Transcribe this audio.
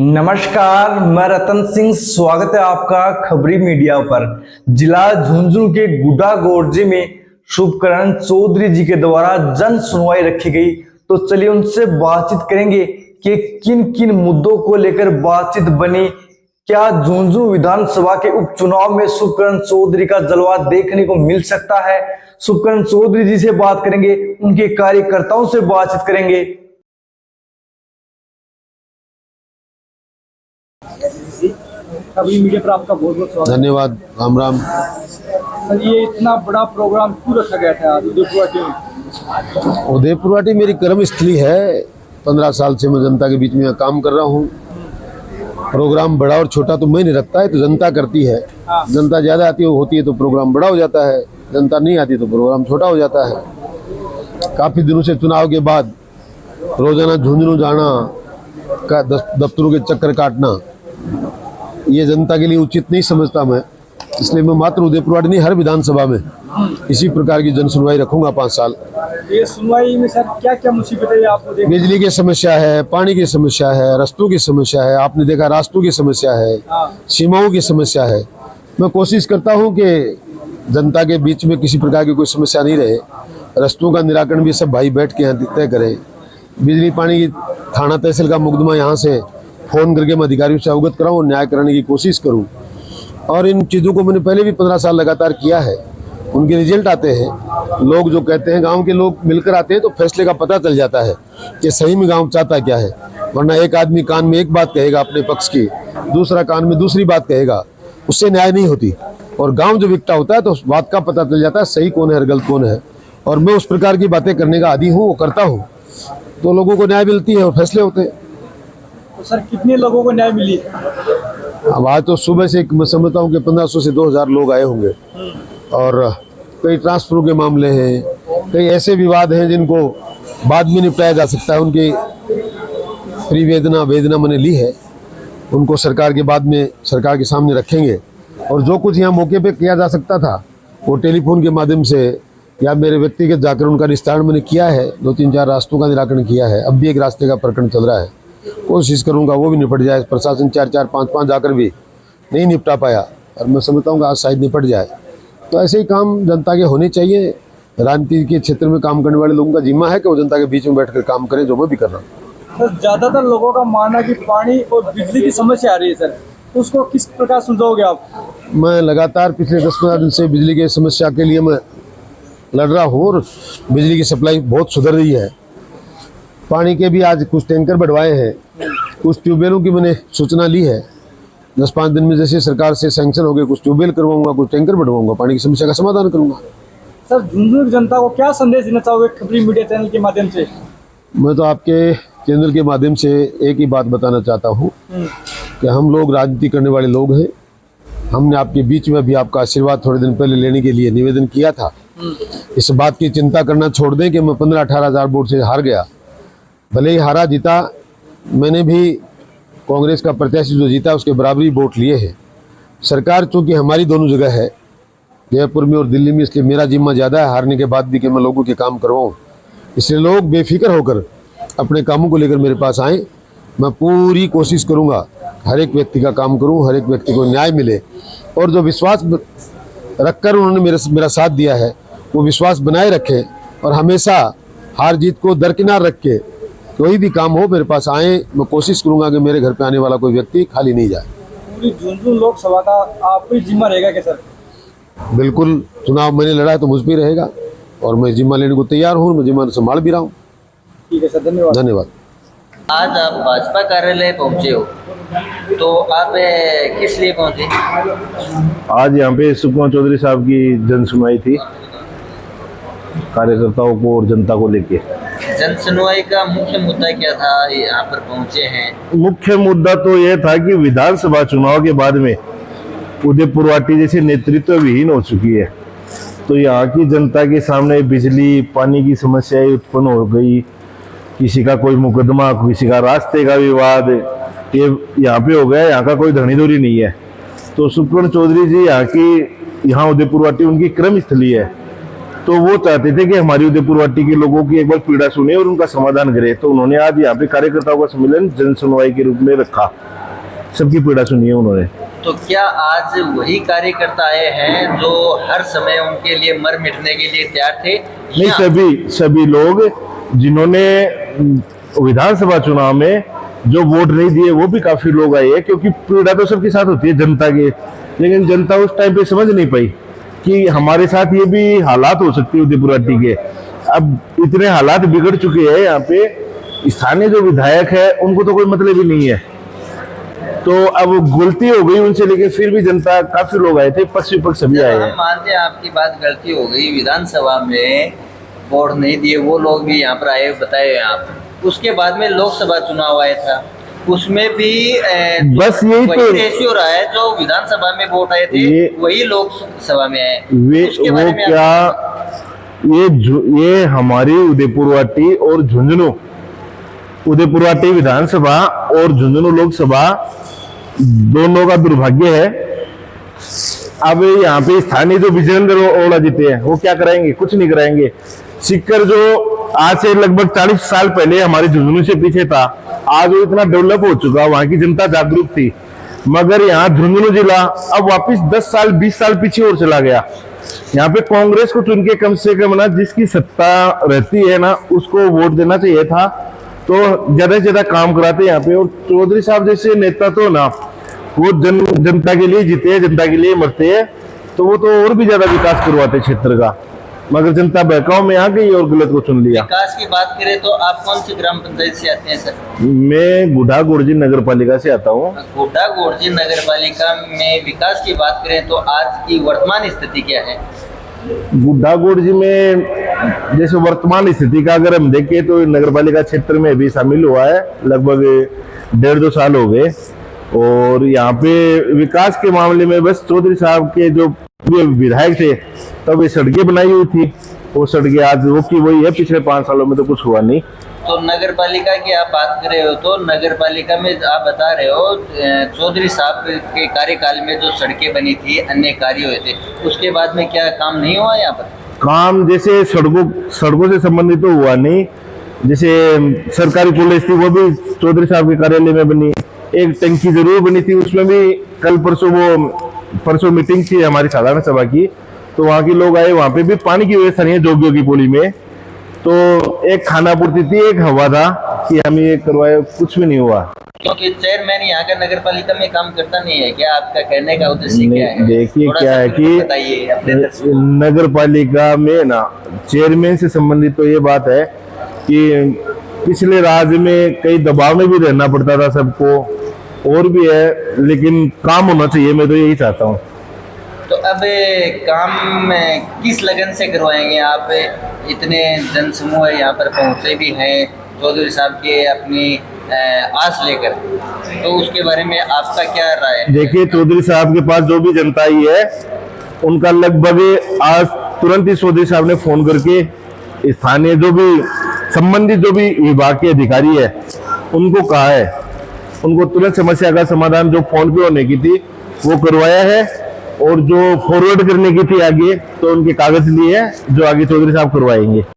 नमस्कार, मैं रतन सिंह। स्वागत है आपका खबरी मीडिया पर। जिला झुंझुनू के गुड्डा गोरजे में शुभकरण चौधरी जी के द्वारा जन सुनवाई रखी गई। तो चलिए उनसे बातचीत करेंगे कि किन किन मुद्दों को लेकर बातचीत बनी। क्या झुंझुनू विधानसभा के उपचुनाव में शुभकरण चौधरी का जलवा देखने को मिल सकता है? शुभकरण चौधरी जी से बात करेंगे, उनके कार्यकर्ताओं से बातचीत करेंगे। खबरी मीडिया पर आपका बहुत बहुत स्वागत। धन्यवाद। राम राम। सर, ये इतना बड़ा प्रोग्राम क्यों रखा गया था आज उदयपुर में? उदयपुर मेरी कर्म स्थली है। 15 साल से मैं जनता के बीच में काम कर रहा हूँ। प्रोग्राम बड़ा और छोटा तो मैं नहीं रखता है, तो जनता करती है। जनता ज़्यादा आती होती है तो प्रोग्राम बड़ा हो जाता है, जनता नहीं आती तो प्रोग्राम छोटा हो जाता है। काफ़ी दिनों से चुनाव के बाद रोजाना झुंझुनू जाना का दफ्तरों के चक्कर काटना ये जनता के लिए उचित नहीं समझता मैं। इसलिए मैं मात्र उदयपुर नहीं, हर विधानसभा में इसी प्रकार की जन सुनवाई रखूंगा 5 साल। ये सुनवाई में सर क्या क्या मुसीबतें है आपको? बिजली की समस्या है, पानी की समस्या है, रास्तों की समस्या है, आपने देखा रास्तों की समस्या है, सीमाओं की समस्या है। मैं कोशिश करता हूँ कि जनता के बीच में किसी प्रकार की कोई समस्या नहीं रहे। रास्तों का निराकरण भी सब भाई बैठ के यहाँ तय करें। बिजली पानी की थाना तहसील का मुकदमा यहाँ से फ़ोन करके मैं अधिकारियों से अवगत कराऊँ, न्याय कराने की कोशिश करूँ। और इन चीज़ों को मैंने पहले भी 15 साल लगातार किया है। उनके रिजल्ट आते हैं। लोग जो कहते हैं, गांव के लोग मिलकर आते हैं तो फैसले का पता चल जाता है कि सही में गांव चाहता क्या है। वरना एक आदमी कान में एक बात कहेगा अपने पक्ष की, दूसरा कान में दूसरी बात कहेगा, उससे न्याय नहीं होती। और गाँव जब इकट्ठा होता है तो उस बात का पता चल जाता है सही कौन है और गलत कौन है। और मैं उस प्रकार की बातें करने का आदी हूँ, वो करता हूँ, तो लोगों को न्याय मिलती है और फैसले होते हैं। तो सर कितने लोगों को न्याय मिली? अब आज तो सुबह से मैं समझता हूँ कि 1500 से 2000 लोग आए होंगे। और कई ट्रांसफरों के मामले हैं, कई ऐसे विवाद हैं जिनको बाद में निपटाया जा सकता है। उनकी वेदना मैंने ली है, उनको सरकार के बाद में सरकार के सामने रखेंगे। और जो कुछ यहाँ मौके पे किया जा सकता था वो टेलीफोन के माध्यम से या मेरे व्यक्तिगत जाकर उनका निस्तारण मैंने किया है। 2-3-4 रास्तों का निराकरण किया है। अब भी एक रास्ते का प्रकरण चल रहा है, कोशिश करूंगा वो भी निपट जाए। प्रशासन 4-4, 5-5 जाकर भी नहीं निपटा पाया और मैं समझता हूँ कि आज शायद निपट जाए। तो ऐसे ही काम जनता के होने चाहिए। राजनीति के क्षेत्र में काम करने वाले लोगों का जिम्मा है कि वो जनता के बीच में बैठकर काम करें, जो मैं भी कर रहा हूँ। सर, ज़्यादातर लोगों का मानना है कि पानी और बिजली की समस्या आ रही है सर, तो उसको किस प्रकार सुलझाओगे आप? मैं लगातार पिछले 10-15 दिन से बिजली की समस्या के लिए मैं लड़ रहा हूँ और बिजली की सप्लाई बहुत सुधर रही है। पानी के भी आज कुछ टैंकर बढ़वाए हैं, कुछ ट्यूबवेलों की मैंने सूचना ली है। 10-5 दिन में जैसे सरकार से सैंक्शन हो गए, कुछ ट्यूबवेल करवाऊंगा, कुछ टैंकर बढ़वाऊंगा, पानी की समस्या का समाधान करूंगा। सर, झुंझुनू की जनता को क्या संदेश देना चाहोगे खबरी मीडिया चैनल के माध्यम से? मैं तो आपके चैनल के माध्यम से एक ही बात बताना चाहता हूँ कि हम लोग राजनीति करने वाले लोग हैं। हमने आपके बीच में भी आपका आशीर्वाद थोड़े दिन पहले लेने के लिए निवेदन किया था। इस बात की चिंता करना छोड़ दें कि मैं 15-18 हज़ार वोट से हार गया। भले ही हारा जीता, मैंने भी कांग्रेस का प्रत्याशी जो जीता उसके बराबरी वोट लिए हैं। सरकार चूँकि हमारी दोनों जगह है, जयपुर में और दिल्ली में, इसलिए मेरा जिम्मा ज़्यादा है हारने के बाद भी कि मैं लोगों के काम करवाऊँ। इसलिए लोग बेफिक्र होकर अपने कामों को लेकर मेरे पास आएँ। मैं पूरी कोशिश करूँगा हर एक व्यक्ति का काम करूँ, हर एक व्यक्ति को न्याय मिले। और जो विश्वास रखकर उन्होंने मेरा साथ दिया है वो विश्वास बनाए रखें और हमेशा हार जीत को दरकिनार रख के कोई भी काम हो मेरे पास आए। मैं कोशिश करूंगा कि मेरे घर पे आने वाला कोई व्यक्ति खाली नहीं जाए। पूरी झुंझुनू लोकसभा का आप ही जिम्मा रहेगा क्या सर? बिल्कुल, चुनाव मैंने लड़ा है तो मुझ पे ही रहेगा और मैं जिम्मा लेने को तैयार हूँ। मैं जिम्मा संभाल भी रहा हूँ। ठीक है सर, धन्यवाद। धन्यवाद। आज आप भाजपा कार्यालय पहुंचे हो, तो आप किस लिए पहुंचे? आज यहाँ पे शुभकरण चौधरी साहब की जन सुनवाई थी, कार्यकर्ताओं को और जनता को लेके। जन सुनवाई का मुख्य मुद्दा क्या था? यहाँ पर पहुंचे हैं। मुख्य मुद्दा तो यह था कि विधानसभा चुनाव के बाद में उदयपुर जैसे नेतृत्व विहीन हो चुकी है। तो यहाँ की जनता के सामने बिजली पानी की समस्याएं उत्पन्न हो गई। किसी का कोई मुकदमा, किसी का रास्ते का विवाद, ये यहाँ पे हो गया। यहाँ का कोई धनी धुरी नहीं है। तो शुभकरण चौधरी जी यहाँ उदयपुर उनकी क्रम स्थली है। तो वो चाहते थे कि हमारी उदयपुर वाटी के लोगों की एक बार पीड़ा सुने और उनका समाधान करे। तो उन्होंने आज यहाँ पे कार्यकर्ताओं का सम्मेलन जन सुनवाई के रूप में रखा, सबकी पीड़ा सुनी है उन्होंने। तो क्या आज वही कार्यकर्ता आए हैं जो हर समय उनके लिए मर मिटने के लिए तैयार थे? नहीं, सभी लोग जिन्होंने विधानसभा चुनाव में जो वोट नहीं दिए वो भी काफी लोग आए हैं, क्योंकि पीड़ा तो सबके साथ होती है जनता के, लेकिन जनता उस टाइम पे समझ नहीं पाई कि हमारे साथ ये भी हालात हो सकती है उदयपुर वाटी के। अब इतने हालात बिगड़ चुके हैं यहाँ पे, स्थानीय जो विधायक है उनको तो कोई मतलब ही नहीं है। तो अब गलती हो गई उनसे, लेकिन फिर भी जनता, काफी लोग आए थे, पक्ष विपक्ष सभी आए हम हैं। मानते हैं आपकी बात गलती हो गई, विधानसभा में वोट नहीं दिए वो लोग भी यहाँ पर आए, बताए आप। उसके बाद में लोकसभा चुनाव आया था, उसमें भी बस यही वही तो रेशियो रहा है, जो विधानसभा में वोट आए थे वही लोकसभा में आए। उसके वो बारे में क्या, ये हमारी उदयपुर वाटी और झुंझुनू, उदयपुर वाटी विधानसभा और झुंझुनू लोकसभा दोनों का दुर्भाग्य है। अब यहाँ पे स्थानीय जो विजेंद्र ओला जीते हैं वो क्या कराएंगे? कुछ नहीं कराएंगे। सिक्कर जो आज से लगभग 40 साल पहले हमारे झुंझुनू से पीछे था, आज वो इतना डेवलप हो चुका, वहां की जनता जागरूक थी, मगर यहाँ झुंझुनू जिला अब वापस 10 साल 20 साल पीछे और चला गया। यहाँ पे कांग्रेस को चुन के कम से कम ना, जिसकी सत्ता रहती है ना, उसको वोट देना चाहिए था। तो ज्यादा से ज्यादा काम कराते यहाँ पे, और चौधरी साहब जैसे नेता तो ना, वो जनता के लिए जीते हैं, जनता के लिए मरते हैं, तो वो तो और भी ज्यादा विकास करवाते क्षेत्र का, मगर जनता बहकाव में आ गई और गलत को चुन लिया। विकास की बात करें तो आप कौन सी ग्राम पंचायत से आते हैं सर? मैं गुढ़ा गोरजी नगर पालिका से आता हूँ। गोड्डा गोरजी नगर पालिका में विकास की बात करें तो आज की वर्तमान स्थिति क्या है? गुड्डा गोरजी में जैसे वर्तमान स्थिति का अगर हम देखें तो नगर पालिका क्षेत्र में भी शामिल हुआ है, लगभग 1.5-2 साल हो गए। और यहाँ पे विकास के मामले में बस चौधरी साहब के जो विधायक थे तब ये सड़कें बनाई हुई थी, वो सड़कें आज वो की वही है, पिछले 5 सालों में तो कुछ हुआ नहीं। तो नगर पालिका की आप बात कर रहे हो, तो नगर पालिका में आप बता रहे हो चौधरी साहब के कार्यकाल में जो सड़कें बनी थी, अन्य कार्य हुए थे, उसके बाद में क्या काम नहीं हुआ यहाँ पर? काम जैसे सड़कों से संबंधित तो हुआ नहीं। जैसे सरकारी कॉलेज थी वो भी चौधरी साहब के कार्यालय में बनी, एक टंकी जरूर बनी थी, उसमें भी कल परसों मीटिंग थी हमारी साधारण सभा की, तो वहाँ के लोग आए, वहाँ पे भी पानी की व्यवस्था नहीं है जोगियों की पोली में। तो एक खाना पूर्ति थी, एक हवा था कि हम ये करवाए, कुछ भी नहीं हुआ। क्योंकि चेयरमैन यहाँ का नगर पालिका में काम करता नहीं है क्या? आपका कहने का उद्देश्य क्या है? देखिए क्या है कि बताइए अपने दर्शकों। नगर पालिका में ना चेयरमैन से संबंधित तो ये बात है कि पिछले राज्य में कई दबाव में भी रहना पड़ता था सबको, और भी है, लेकिन काम होना चाहिए, मैं तो यही चाहता हूँ। तो अब काम किस लगन से करवाएंगे आप? इतने जनसमूह यहाँ पर पहुँचे भी हैं चौधरी साहब के अपनी आस लेकर, तो उसके बारे में आपका क्या राय है? देखिए, चौधरी साहब के पास जो भी जनता आई है उनका लगभग आज तुरंत ही चौधरी साहब ने फोन करके स्थानीय जो भी संबंधित जो भी विभाग के अधिकारी है उनको कहा है, उनको तुरंत समस्या का समाधान जो फोन पे होने की थी वो करवाया है, और जो फॉरवर्ड करने की थी आगे तो उनके कागज लिए हैं जो आगे चौधरी साहब करवाएंगे।